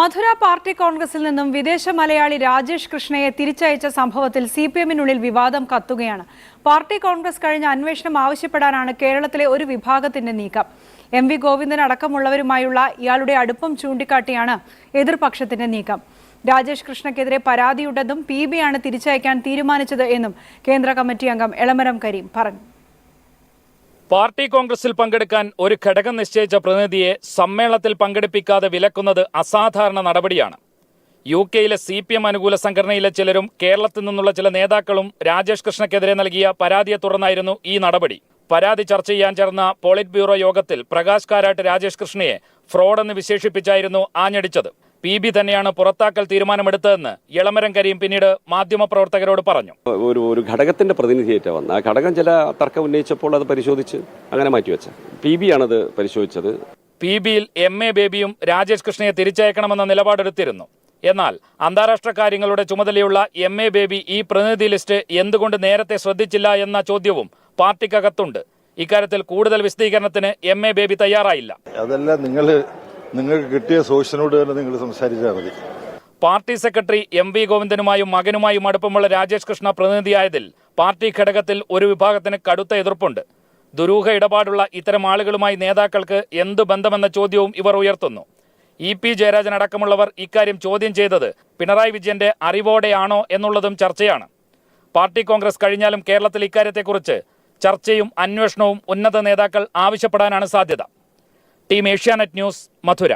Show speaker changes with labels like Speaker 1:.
Speaker 1: മധുര party കോൺഗ്രസിൽ നിന്നും വിദേശ മലയാളി രാജേഷ് കൃഷ്ണയെ തിരിച്ചയച്ച സംഭവത്തിൽ സിപിഎമ്മിനുള്ളിൽ വിവാദം കത്തുകയാണ്. പാർട്ടി കോൺഗ്രസ് കഴിഞ്ഞ അന്വേഷണം ആവശ്യപ്പെടാനാണ് കേരളത്തിലെ ഒരു വിഭാഗത്തിന്റെ നീക്കം. എം.വി. ഗോവിന്ദൻ അടക്കമുള്ളവരുമായുള്ള ഇയാളുടെ അടുപ്പം ചൂണ്ടിക്കാട്ടിയാണ് എതിർപക്ഷത്തിന്റെ നീക്കം. രാജേഷ് കൃഷ്ണയ്ക്കെതിരെ പരാതിയുണ്ടെന്നും PB ആണ് തിരിച്ചയക്കാൻ തീരുമാനിച്ചത് എന്നും കേന്ദ്ര കമ്മിറ്റി അംഗം എളമരം കരീം പറഞ്ഞു.
Speaker 2: പാർട്ടി കോൺഗ്രസിൽ പങ്കെടുക്കാൻ ഒരു ഘടകം നിശ്ചയിച്ച പ്രതിനിധിയെ സമ്മേളനത്തിൽ പങ്കെടുപ്പിക്കാതെ വിലക്കുന്നത് അസാധാരണ നടപടിയാണ്. UK-യിലെ CPM അനുകൂല സംഘടനയിലെ ചിലരും കേരളത്തിൽ നിന്നുള്ള ചില നേതാക്കളും രാജേഷ് കൃഷ്ണയ്ക്കെതിരെ നൽകിയ പരാതിയെ തുടർന്നായിരുന്നു ഈ നടപടി. പരാതി ചർച്ച ചെയ്യാൻ ചേർന്ന പോളിറ്റ് ബ്യൂറോ യോഗത്തിൽ പ്രകാശ് കാരാട്ട് രാജേഷ് കൃഷ്ണയെ ഫ്രോഡെന്ന് വിശേഷിപ്പിച്ചായിരുന്നു ആഞ്ഞടിച്ചത്. PB തന്നെയാണ് പുറത്താക്കൽ തീരുമാനമെടുത്തതെന്ന് എളമരം കരീം പിന്നീട് മാധ്യമപ്രവർത്തകരോട് പറഞ്ഞു.
Speaker 3: ഒരു ഘടകത്തിന്റെ പ്രതിനിധിയായിട്ട് വന്ന ആ ഘടകം ചില തർക്കം ഉന്നയിച്ചപ്പോൾ അത് പരിശോധിച്ച് അങ്ങനെ മാറ്റിവെച്ച PB ആണത് പരിശോധിച്ചത്.
Speaker 2: PB-യിൽ MA ബേബിയും രാജേഷ് കൃഷ്ണയെ തിരിച്ചയക്കണമെന്ന നിലപാടെടുത്തിരുന്നു. എന്നാൽ അന്താരാഷ്ട്ര കാര്യങ്ങളുടെ ചുമതലയുള്ള MA ബേബി ഈ പ്രതിനിധി ലിസ്റ്റ് എന്തുകൊണ്ട് നേരത്തെ ശ്രദ്ധിച്ചില്ല എന്ന ചോദ്യവും പാർട്ടിക്കകത്തുണ്ട്. ഇക്കാര്യത്തിൽ കൂടുതൽ വിശദീകരണത്തിന് MA ബേബി തയ്യാറായില്ല.
Speaker 4: നിങ്ങൾക്ക് കിട്ടിയ സോഴ്സിനോട് തന്നെ നിങ്ങൾ സംസാരിച്ചാൽ മതി.
Speaker 2: പാർട്ടി സെക്രട്ടറി MV ഗോവിന്ദനുമായും മകനുമായും അടുപ്പമുള്ള രാജേഷ് കൃഷ്ണ പ്രതിനിധിയായതിൽ പാർട്ടി ഘടകത്തിൽ ഒരു വിഭാഗത്തിന് കടുത്ത എതിർപ്പുണ്ട്. ദുരൂഹ ഇടപാടുള്ള ഇത്തരം ആളുകളുമായി നേതാക്കൾക്ക് എന്തു ബന്ധമെന്ന ചോദ്യവും ഇവർ ഉയർത്തുന്നു. EP ജയരാജൻ അടക്കമുള്ളവർ ഇക്കാര്യം ചോദ്യം ചെയ്തത് പിണറായി വിജയന്റെ അറിവോടെയാണോ എന്നുള്ളതും ചർച്ചയാണ്. പാർട്ടി കോൺഗ്രസ് കഴിഞ്ഞാലും കേരളത്തിൽ ഇക്കാര്യത്തെക്കുറിച്ച് ചർച്ചയും അന്വേഷണവും ഉന്നത നേതാക്കൾ ആവശ്യപ്പെടാനാണ് സാധ്യത. ടീം ഏഷ്യാനെറ്റ് ന്യൂസ്, മധുര.